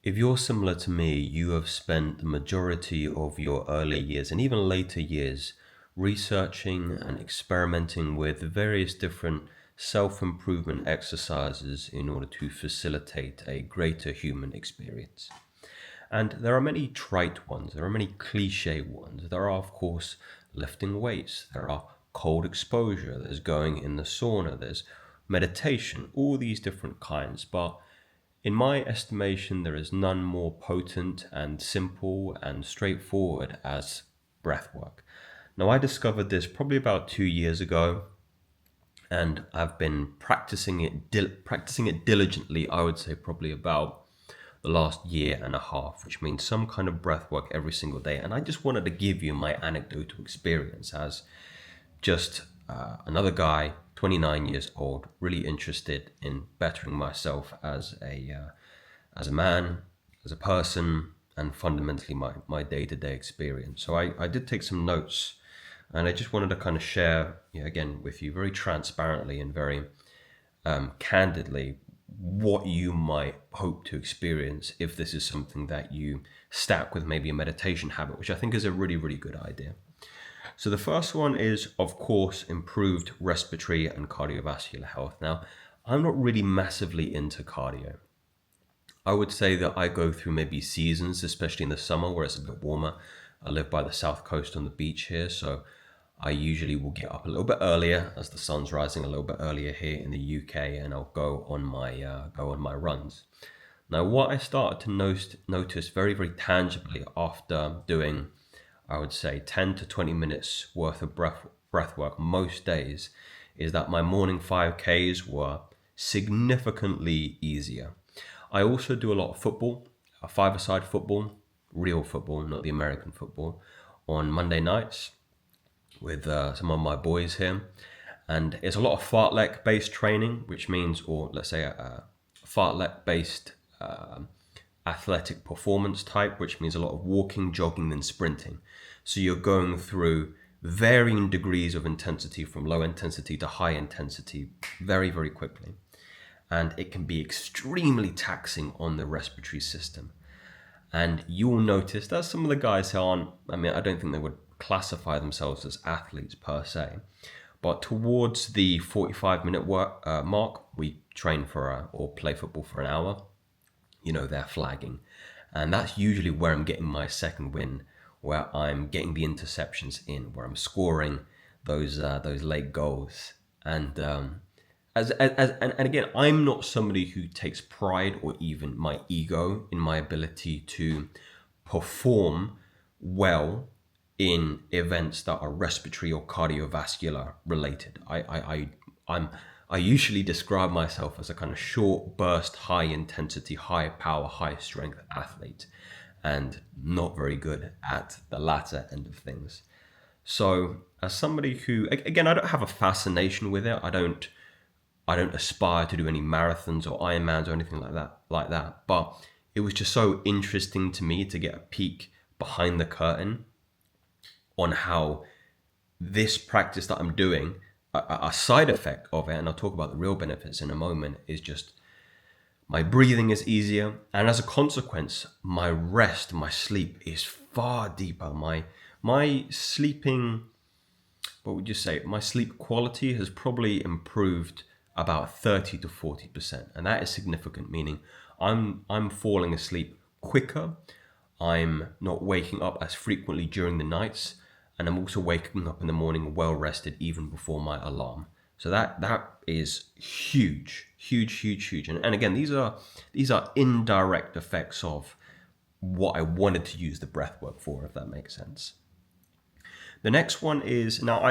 If you're similar to me, you have spent the majority of your early years and even later years researching and experimenting with various different self improvement exercises in order to facilitate a greater human experience. And there are many trite ones, there are many cliche ones. There are, of course, lifting weights, there are cold exposure, there's going in the sauna, there's meditation, all these different kinds. But in my estimation, there is none more potent and simple and straightforward as breath work. Now, I discovered this probably about 2 years ago, and I've been practicing it diligently. I would say probably about the last year and a half, which means some kind of breath work every single day. And I just wanted to give you my anecdotal experience as just another guy, 29 years old, really interested in bettering myself as a man, as a person, and fundamentally my day-to-day experience. So I did take some notes, and I just wanted to kind of share, again, with you very transparently and very candidly what you might hope to experience if this is something that you stack with maybe a meditation habit, which I think is a really, really good idea. So the first one is, of course, improved respiratory and cardiovascular health. Now, I'm not really massively into cardio. I would say that I go through maybe seasons, especially in the summer where it's a bit warmer. I live by the south coast on the beach here, so I usually will get up a little bit earlier as the sun's rising a little bit earlier here in the UK, and I'll go on my runs. Now, what I started to notice very, very tangibly after doing, I would say, 10 to 20 minutes worth of breath work most days is that my morning 5Ks were significantly easier. I also do a lot of football, five-a-side football, real football, not the American football, on Monday nights with some of my boys here. And it's a lot of fartlek-based training, which means, or let's say a fartlek-based athletic performance type, which means a lot of walking, jogging, and sprinting. So you're going through varying degrees of intensity from low intensity to high intensity very, very quickly. And it can be extremely taxing on the respiratory system. And you'll notice that some of the guys who aren't, I don't think they would classify themselves as athletes per se, but towards the 45-minute mark, we train or play football for an hour, they're flagging. And that's usually where I'm getting my second win, where I'm getting the interceptions in, where I'm scoring those late goals. And and again, I'm not somebody who takes pride or even my ego in my ability to perform well in events that are respiratory or cardiovascular related. I usually describe myself as a kind of short burst, high intensity, high power, high strength athlete, and not very good at the latter end of things. So as somebody who, again, I don't have a fascination with it. I don't aspire to do any marathons or Ironmans or anything like that. But it was just so interesting to me to get a peek behind the curtain on how this practice that I'm doing, a side effect of it, and I'll talk about the real benefits in a moment, is just my breathing is easier. And as a consequence, my rest, my sleep is far deeper. My sleeping, what would you say? My sleep quality has probably improved about 30 to 40%. And that is significant, meaning I'm falling asleep quicker. I'm not waking up as frequently during the nights. And I'm also waking up in the morning well rested even before my alarm. So that is huge. And again, these are indirect effects of what I wanted to use the breath work for, if that makes sense. The next one is, now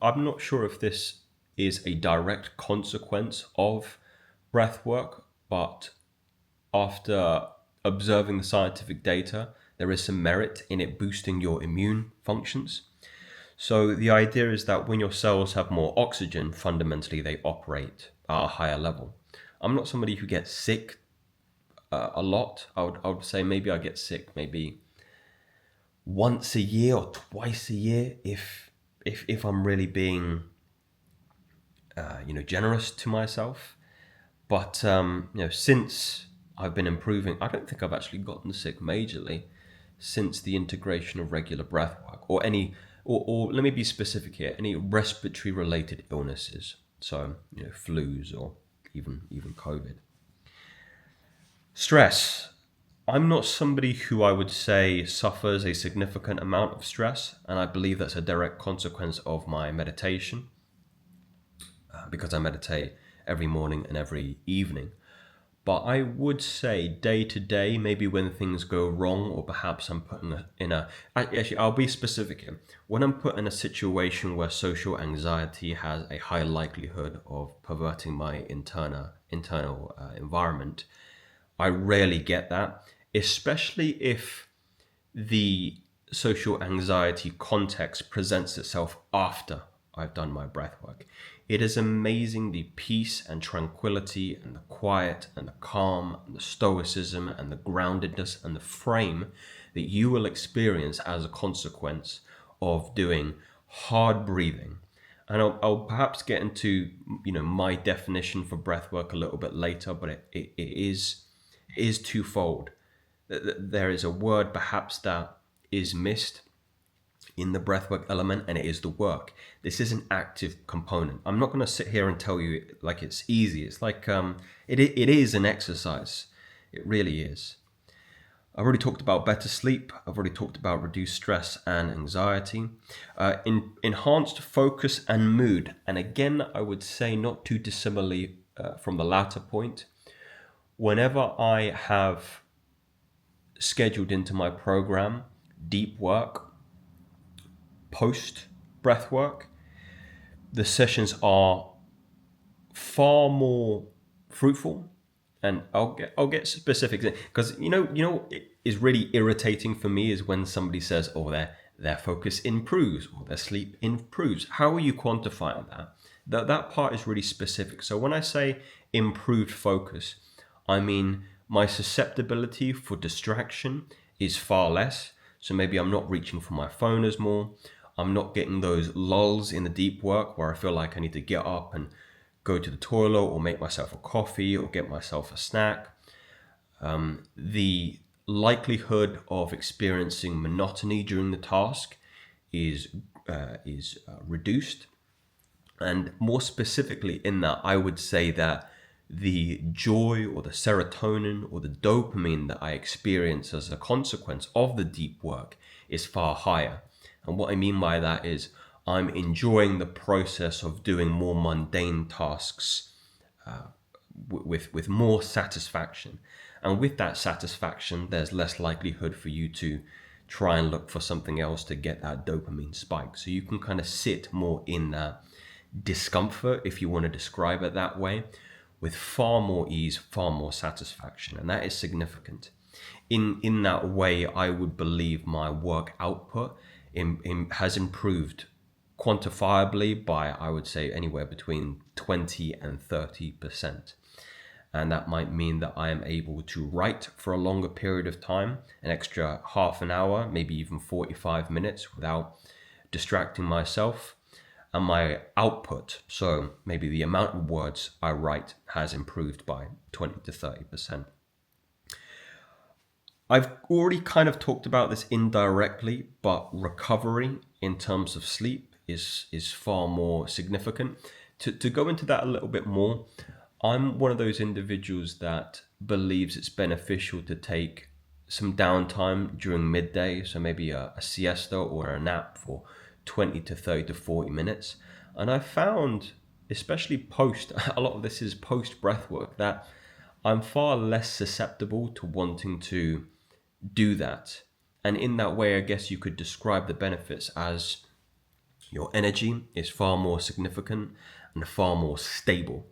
I'm not sure if this is a direct consequence of breath work, but after observing the scientific data, there is some merit in it boosting your immune functions. So the idea is that when your cells have more oxygen, fundamentally they operate at a higher level. I'm not somebody who gets sick a lot. I would say maybe I get sick maybe once a year or twice a year if I'm really being generous to myself. But since I've been improving. I don't think I've actually gotten sick majorly since the integration of regular breath work or any, or let me be specific here, any respiratory related illnesses. So, flus or even COVID. Stress. I'm not somebody who I would say suffers a significant amount of stress, and I believe that's a direct consequence of my meditation because I meditate every morning and every evening. But I would say day to day, maybe when things go wrong, or perhaps I'm put actually, I'll be specific here. When I'm put in a situation where social anxiety has a high likelihood of perverting my internal environment, I rarely get that, especially if the social anxiety context presents itself after I've done my breath work. It is amazing the peace and tranquility and the quiet and the calm and the stoicism and the groundedness and the frame that you will experience as a consequence of doing hard breathing. And I'll perhaps get into my definition for breath work a little bit later, but it is twofold. There is a word perhaps that is missed in the breathwork element, and it is the work. This is an active component. I'm not going to sit here and tell you like it's easy. It's like it is an exercise. It really is. I've already talked about better sleep. I've already talked about reduced stress and anxiety, enhanced focus and mood. And again, I would say not too dissimilarly from the latter point. Whenever I have scheduled into my program deep work, post breath work, the sessions are far more fruitful. And I'll get specific because it is really irritating for me is when somebody says, oh, their focus improves or their sleep improves. How are you quantifying that? That part is really specific. So when I say improved focus, I mean my susceptibility for distraction is far less. So maybe I'm not reaching for my phone as more. I'm not getting those lulls in the deep work where I feel like I need to get up and go to the toilet or make myself a coffee or get myself a snack. The likelihood of experiencing monotony during the task is reduced. And more specifically in that, I would say that the joy or the serotonin or the dopamine that I experience as a consequence of the deep work is far higher. And what I mean by that is I'm enjoying the process of doing more mundane tasks with more satisfaction. And with that satisfaction, there's less likelihood for you to try and look for something else to get that dopamine spike. So you can kind of sit more in that discomfort, if you want to describe it that way, with far more ease, far more satisfaction. And that is significant. In that way, I would believe my work output has improved quantifiably by, I would say, anywhere between 20 and 30%. And that might mean that I am able to write for a longer period of time, an extra half an hour, maybe even 45 minutes without distracting myself. And my output, so maybe the amount of words I write, has improved by 20 to 30%. I've already kind of talked about this indirectly, but recovery in terms of sleep is far more significant. To go into that a little bit more, I'm one of those individuals that believes it's beneficial to take some downtime during midday, so maybe a siesta or a nap for 20 to 30 to 40 minutes. And I found, especially a lot of this is post breath work, that I'm far less susceptible to wanting to do that. And in that way, I guess you could describe the benefits as your energy is far more significant and far more stable.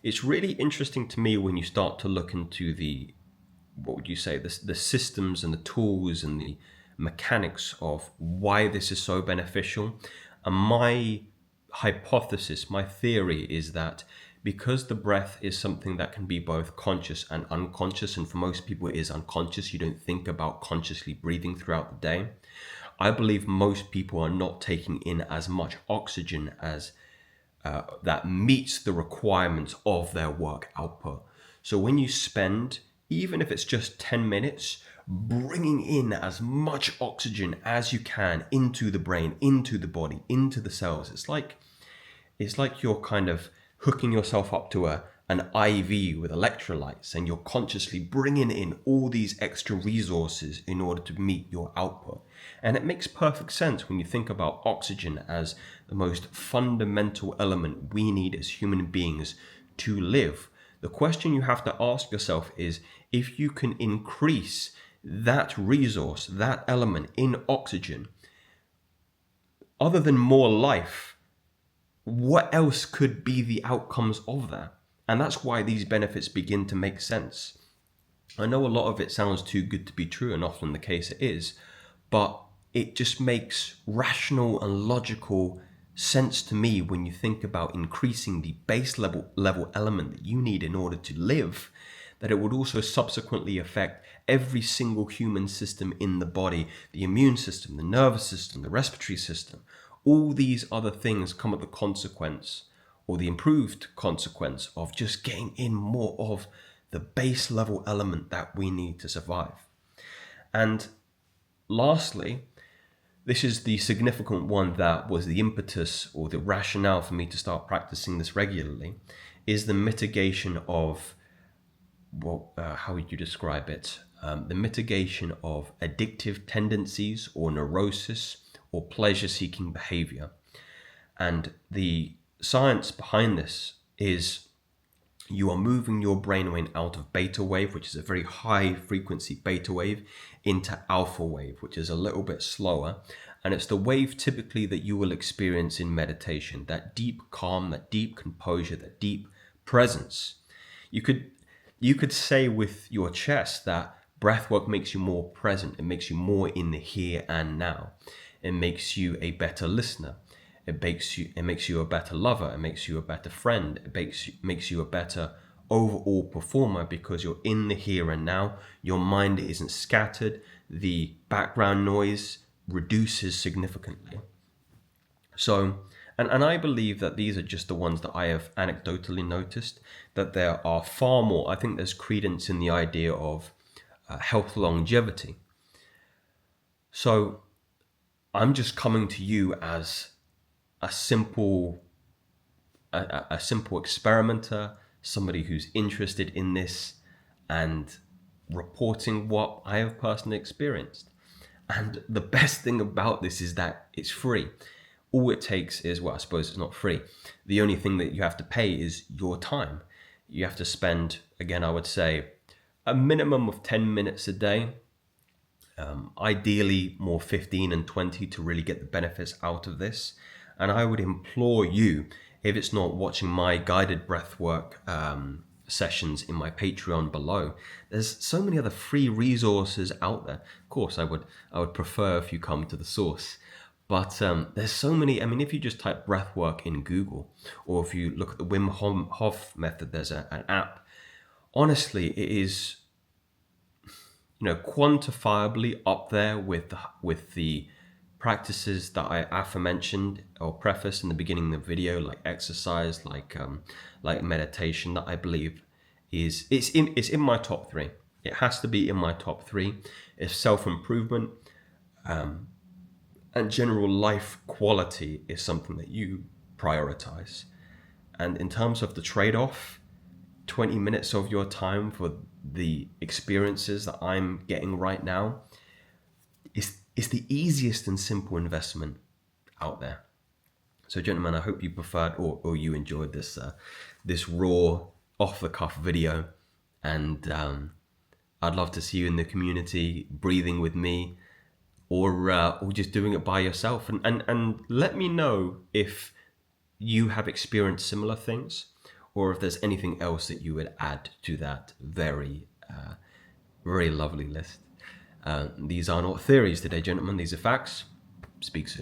It's really interesting to me when you start to look into the systems and the tools and the mechanics of why this is so beneficial. And my hypothesis, my theory is that because the breath is something that can be both conscious and unconscious, and for most people it is unconscious, you don't think about consciously breathing throughout the day. I believe most people are not taking in as much oxygen as that meets the requirements of their work output. So when you spend even if it's just 10 minutes, bringing in as much oxygen as you can into the brain, into the body, into the cells. It's like you're kind of hooking yourself up to an IV with electrolytes, and you're consciously bringing in all these extra resources in order to meet your output. And it makes perfect sense when you think about oxygen as the most fundamental element we need as human beings to live. The question you have to ask yourself is, if you can increase that resource, that element in oxygen, other than more life, what else could be the outcomes of that? And that's why these benefits begin to make sense. I know a lot of it sounds too good to be true, and often the case it is, but it just makes rational and logical sense to me when you think about increasing the base level element that you need in order to live, that it would also subsequently affect every single human system in the body, the immune system, the nervous system, the respiratory system. All these other things come at the consequence, or the improved consequence, of just getting in more of the base level element that we need to survive. And lastly, this is the significant one that was the impetus or the rationale for me to start practicing this regularly, is the mitigation of, how would you describe it? The mitigation of addictive tendencies or neurosis or pleasure-seeking behavior. And the science behind this is you are moving your brainwave out of beta wave, which is a very high frequency beta wave, into alpha wave, which is a little bit slower. And it's the wave typically that you will experience in meditation, that deep calm, that deep composure, that deep presence. You could say with your chest that breathwork makes you more present. It makes you more in the here and now. It makes you a better listener. It makes you a better lover. It makes you a better friend. It makes you a better overall performer, because you're in the here and now. Your mind isn't scattered. The background noise reduces significantly. So, and I believe that these are just the ones that I have anecdotally noticed, that there are far more. I think there's credence in the idea of health longevity. So I'm just coming to you as a simple experimenter, somebody who's interested in this and reporting what I have personally experienced. And the best thing about this is that it's free. All it takes is, well, I suppose it's not free. The only thing that you have to pay is your time. You have to spend, again, I would say, a minimum of 10 minutes a day. Ideally more 15 and 20 to really get the benefits out of this. And I would implore you, if it's not watching my guided breathwork sessions in my Patreon below, there's so many other free resources out there. Of course, I would prefer if you come to the source. But there's so many. I mean, if you just type breathwork in Google, or if you look at the Wim Hof method, there's an app. Honestly, it is, quantifiably up there with the practices that I aforementioned or prefaced in the beginning of the video, like exercise, like meditation, that I believe it's in my top 3. It has to be in my top 3. If self-improvement and general life quality is something that you prioritize, and in terms of the trade-off, 20 minutes of your time for the experiences that I'm getting right now is the easiest and simple investment out there. So gentlemen, I hope you preferred or you enjoyed this raw, off-the-cuff video, and I'd love to see you in the community breathing with me, or just doing it by yourself, and let me know if you have experienced similar things, or if there's anything else that you would add to that very lovely list. These are not theories today, gentlemen. These are facts. Speak soon.